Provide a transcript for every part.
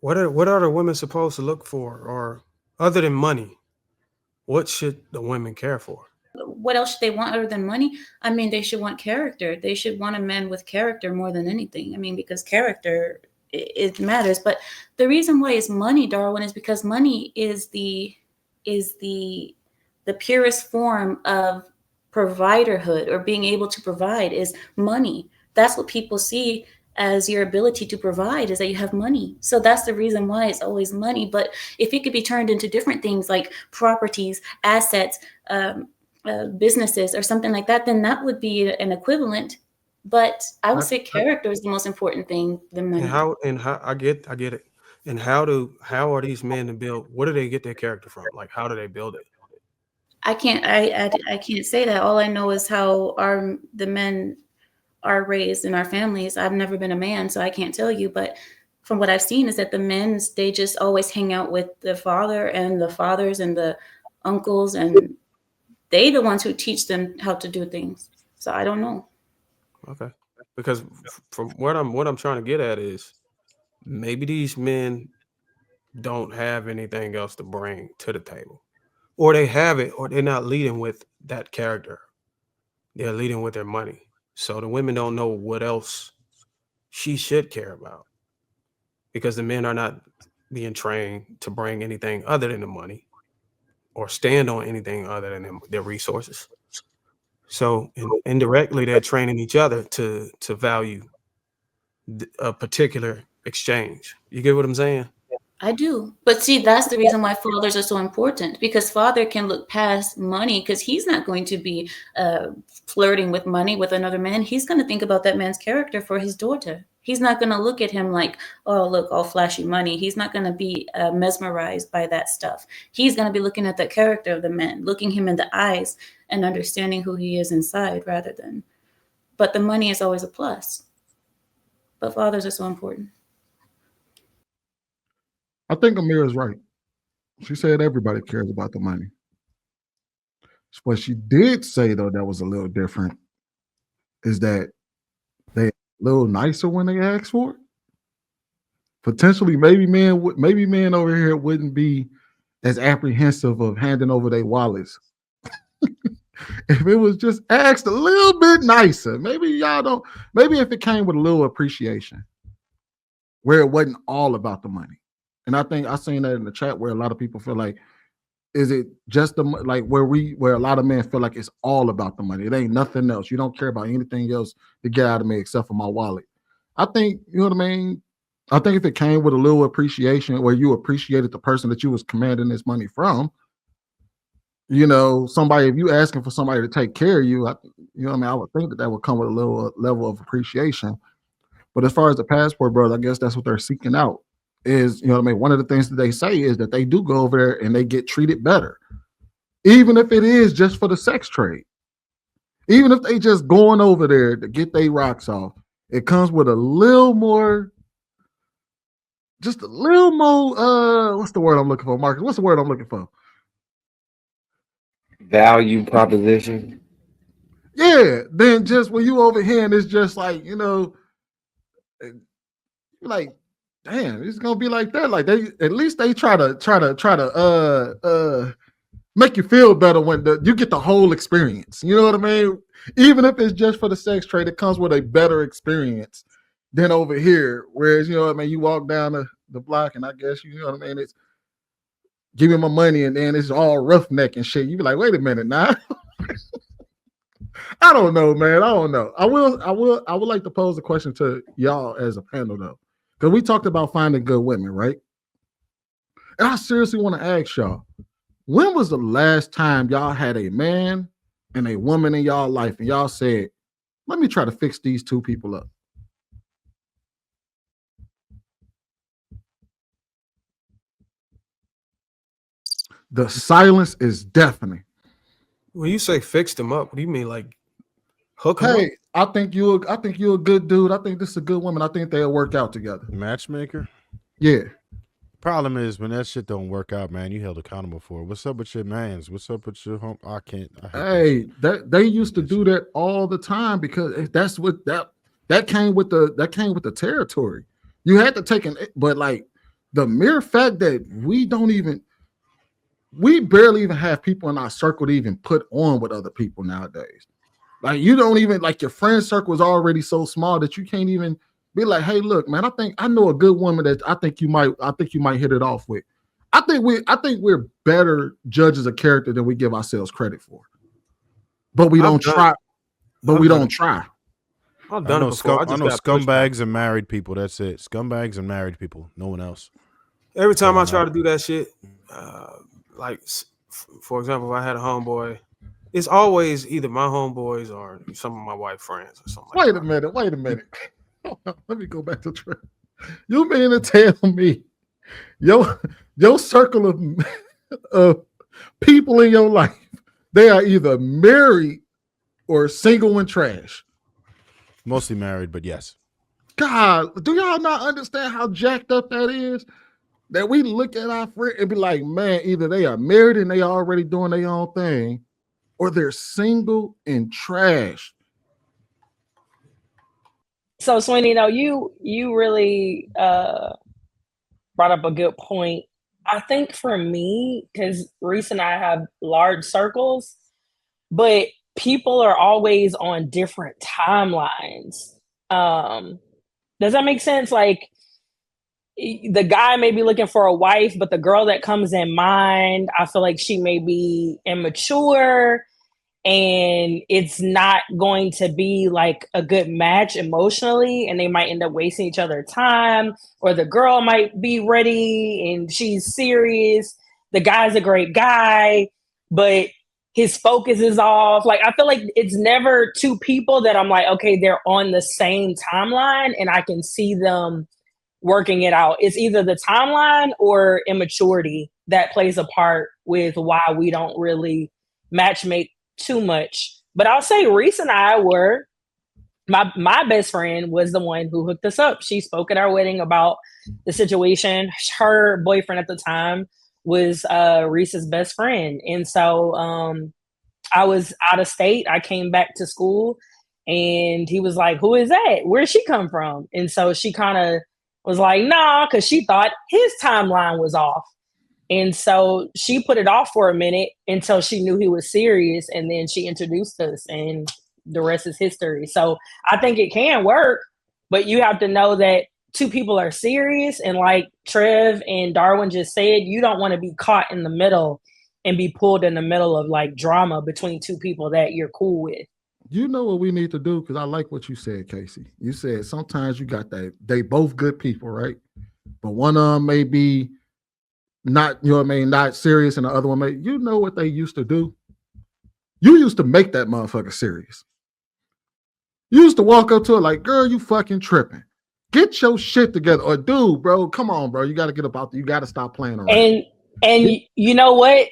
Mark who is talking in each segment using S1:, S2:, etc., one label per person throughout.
S1: What are the women supposed to look for, or other than money? What should the women care for?
S2: What else should they want other than money? I mean, they should want character. They should want a man with character more than anything. I mean, because character, it matters. But the reason why it's money, Darwin, is because money is the purest form of providerhood, or being able to provide is money. That's what people see as your ability to provide, is that you have money. So that's the reason why it's always money. But if it could be turned into different things like properties, assets, businesses, or something like that, then that would be an equivalent. But I would
S1: I,
S2: say
S1: I,
S2: character is the most important thing than
S1: and
S2: money.
S1: how I get it. And how are these men to build? Where do they get their character from? Like, how do they build it?
S2: I can't say that. All I know is how the men are raised in our families. I've never been a man, so I can't tell you. But from what I've seen is that the men's, they just always hang out with the father and the fathers and the uncles, and they the ones who teach them how to do things. So I don't know.
S1: Okay, because from what I'm trying to get at is maybe these men don't have anything else to bring to the table, or they have it, or they're not leading with that character. They're leading with their money. So the women don't know what else she should care about, because the men are not being trained to bring anything other than the money, or stand on anything other than their resources. So indirectly, they're training each other to value a particular exchange. You get what I'm saying?
S2: I do. But see, that's the reason why fathers are so important, because father can look past money, because he's not going to be uh, flirting with money with another man. He's going to think about that man's character for his daughter. He's not going to look at him like, oh, look, all flashy money. He's not going to be mesmerized by that stuff. He's going to be looking at the character of the man, looking him in the eyes and understanding who he is inside rather than. But the money is always a plus. But fathers are so important.
S3: I think Ameera's right. She said everybody cares about the money. What she did say though that was a little different is that they a little nicer when they ask for it. Potentially, maybe men over here wouldn't be as apprehensive of handing over their wallets if it was just asked a little bit nicer. Maybe y'all don't. Maybe if it came with a little appreciation, where it wasn't all about the money. And I think I seen that in the chat where a lot of people feel like, is it just the like where a lot of men feel like it's all about the money? It ain't nothing else. You don't care about anything else to get out of me except for my wallet. I think you know what I mean. I think if it came with a little appreciation, where you appreciated the person that you was commanding this money from, you know, somebody, if you asking for somebody to take care of you, you know what I mean, I would think that would come with a little level of appreciation. But as far as the passport, bro, I guess that's what they're seeking out. Is, you know what I mean? One of the things that they say is that they do go over there and they get treated better, even if it is just for the sex trade. Even if they just going over there to get their rocks off, it comes with a little more, just a little more. What's the word I'm looking for, Marcus? What's the word I'm looking for?
S4: Value proposition.
S3: Yeah. Then just when you over here and it's just like, you know, like, damn, it's gonna be like that. Like they at least they try to make you feel better when you get the whole experience. You know what I mean? Even if it's just for the sex trade, it comes with a better experience than over here. Whereas, you know what I mean, you walk down the block and I guess you know what I mean, it's give me my money and then it's all roughneck and shit. You be like, wait a minute now. I don't know, man. I don't know. I would like to pose a question to y'all as a panel though. Because we talked about finding good women, right? And I seriously want to ask y'all, when was the last time y'all had a man and a woman in y'all life and y'all said, let me try to fix these two people up? The silence is deafening.
S1: When you say fix them up, what do you mean, like hook them up?
S3: Hey, I think you're a good dude. I think this is a good woman. I think they'll work out together.
S5: Matchmaker?
S3: Yeah.
S5: Problem is when that shit don't work out, man, you held accountable for it. What's up with your mans? What's up with your home? I hate
S3: Hey, that they used to do that all the time because that's what that came with the territory. You had to take but like the mere fact that we barely even have people in our circle to even put on with other people nowadays. Like you don't even like your friend circle is already so small that you can't even be like, hey, look, man, I know a good woman that I think you might hit it off with. I think we're better judges of character than we give ourselves credit for. But we don't try. But we don't try.
S1: I've done it before. I know
S5: scumbags and married people. That's it. Scumbags and married people. No one else.
S1: Every time I try to do that shit, for example, if I had a homeboy, it's always either my homeboys or some of my white friends or something.
S3: Wait a minute. Let me go back to Trey. You mean to tell me your circle of people in your life, they are either married or single and trash?
S5: Mostly married, but yes.
S3: God, do y'all not understand how jacked up that is? That we look at our friend and be like, man, either they are married and they already doing their own thing, or they're single and trash.
S6: So, Sweeney, you really brought up a good point. I think for me, because Reese and I have large circles, but people are always on different timelines. Does that make sense? Like the guy may be looking for a wife, but the girl that comes in mind, I feel like she may be immature and it's not going to be like a good match emotionally, and they might end up wasting each other's time, or the girl might be ready and she's serious. The guy's a great guy, but his focus is off. Like, I feel like it's never two people that I'm like, okay, they're on the same timeline and I can see them working it out. It's either the timeline or immaturity that plays a part with why we don't really matchmake too much. But I'll say Reese and I were, my best friend was the one who hooked us up. She spoke at our wedding about the situation. Her boyfriend at the time was Reese's best friend. And so I was out of state. I came back to school and he was like, who is that? Where'd she come from? And so she kind of was like, nah, because she thought his timeline was off. And so she put it off for a minute until she knew he was serious. And then she introduced us and the rest is history. So I think it can work, but you have to know that two people are serious. And like Trev and Darwin just said, you don't want to be caught in the middle and be pulled in the middle of like drama between two people that you're cool with.
S3: You know what we need to do? Because I like what you said, Casey. You said sometimes you got that they both good people, right? But one of them may be not, you know what I mean, not serious, and the other one may, you know what they used to do? You used to make that motherfucker serious. You used to walk up to her like, girl, you fucking tripping. Get your shit together. Or dude, bro, come on, bro. You got to get up out there. You got to stop playing around.
S6: And you know what?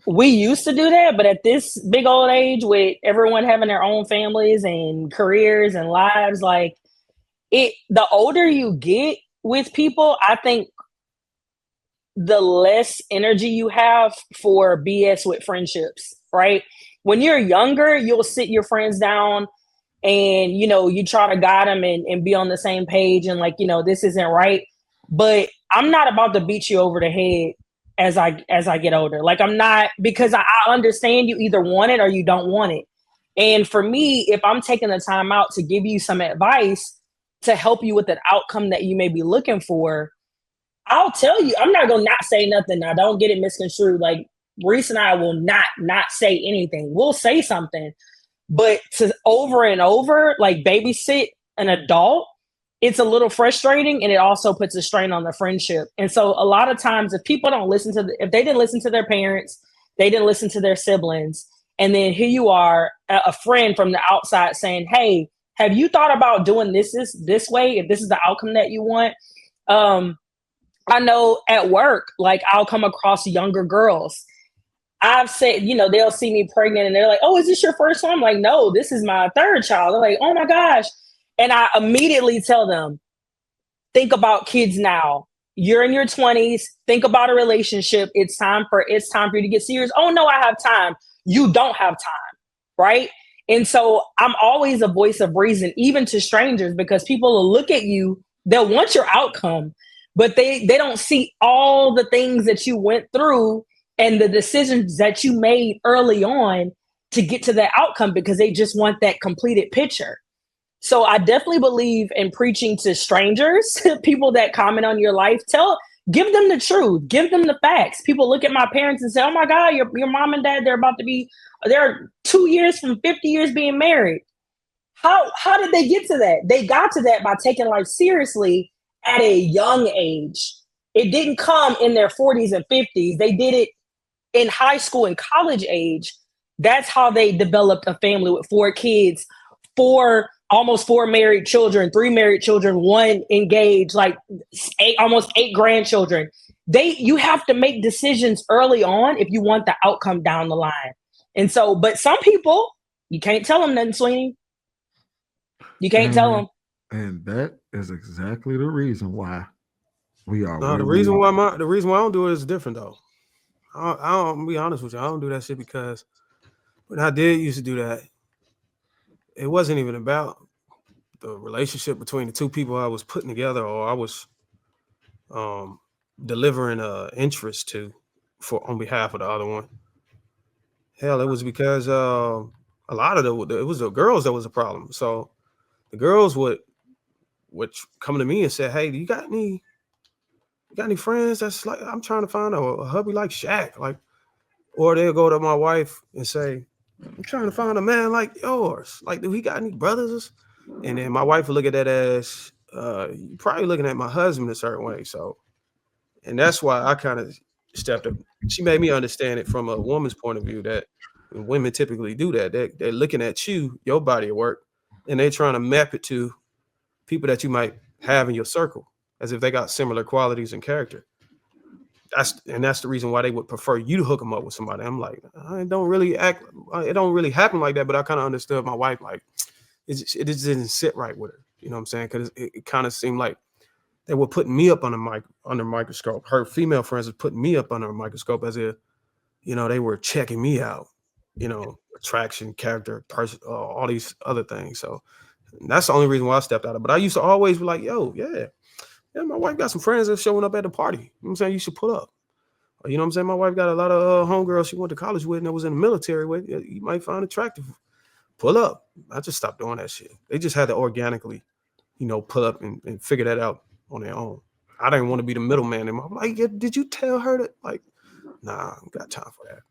S6: We used to do that, but at this big old age with everyone having their own families and careers and lives, like the older you get with people, I think the less energy you have for BS with friendships, right? When you're younger, you'll sit your friends down and, you know, you try to guide them and be on the same page and like, you know, this isn't right. But I'm not about to beat you over the head as I get older. Like I'm not, because I understand you either want it or you don't want it. And for me, if I'm taking the time out to give you some advice to help you with an outcome that you may be looking for, I'll tell you, I'm not going to not say nothing. Now, don't get it misconstrued. Like, Reese and I will not say anything. We'll say something. But to over and over, like, babysit an adult, it's a little frustrating, and it also puts a strain on the friendship. And so a lot of times, if people don't listen to, if they didn't listen to their parents, they didn't listen to their siblings, and then here you are, a friend from the outside saying, hey, have you thought about doing this way, if this is the outcome that you want? I know at work, like I'll come across younger girls. I've said, you know, they'll see me pregnant and they're like, oh, is this your first one? I'm like, no, this is my third child. They're like, oh my gosh. And I immediately tell them, think about kids now. You're in your 20s. Think about a relationship. It's time for you to get serious. Oh no, I have time. You don't have time. Right. And so I'm always a voice of reason, even to strangers, because people will look at you. They'll want your outcome. but they don't see all the things that you went through and the decisions that you made early on to get to that outcome, because they just want that completed picture. So I definitely believe in preaching to strangers, people that comment on your life. Give them the truth, give them the facts. People look at my parents and say, "Oh my God, your mom and dad, they're 2 years from 50 years being married." How did they get to that? They got to that by taking life seriously at a young age. It didn't come in their 40s and 50s. They did it in high school and college age. That's how they developed a family with 4 kids, almost 4 married children, 3 married children, 1 engaged, like almost 8 grandchildren. You have to make decisions early on if you want the outcome down the line. And so, but some people, you can't tell them nothing, Sweeney. You can't tell them.
S3: And that is exactly the reason why we are.
S1: No, the reason why I don't do it is different though. I don't be honest with you. I don't do that shit because when I did used to do that, it wasn't even about the relationship between the two people I was putting together or I was delivering interest to on behalf of the other one. Hell, it was because a lot of it was the girls that was a problem. So the girls would come to me and say, "Hey, do you got any friends that's like, I'm trying to find a hubby like Shaq," like, or they'll go to my wife and say, "I'm trying to find a man like yours. Like, do he got any brothers?" And then my wife would look at that as you're probably looking at my husband a certain way. So, and that's why I kind of stepped up. She made me understand it from a woman's point of view that women typically do that. They're looking at your body of work, and they're trying to map it to people that you might have in your circle as if they got similar qualities and character. That's the reason why they would prefer you to hook them up with somebody. I'm like, it don't really happen like that, but I kind of understood my wife, like it just didn't sit right with her. You know what I'm saying? Because it kind of seemed like they were putting me up under microscope. Her female friends were putting me up under a microscope as if, they were checking me out, attraction, character, person, all these other things. So that's the only reason why I stepped out of it. But I used to always be like, yo, yeah, my wife got some friends that's showing up at the party. You know what I'm saying? You should pull up. You know what I'm saying? My wife got a lot of homegirls she went to college with and that was in the military with. You might find attractive. Pull up. I just stopped doing that shit. They just had to organically, pull up and figure that out on their own. I didn't want to be the middleman. I'm like, did you tell her that? Like, nah, I ain't got time for that.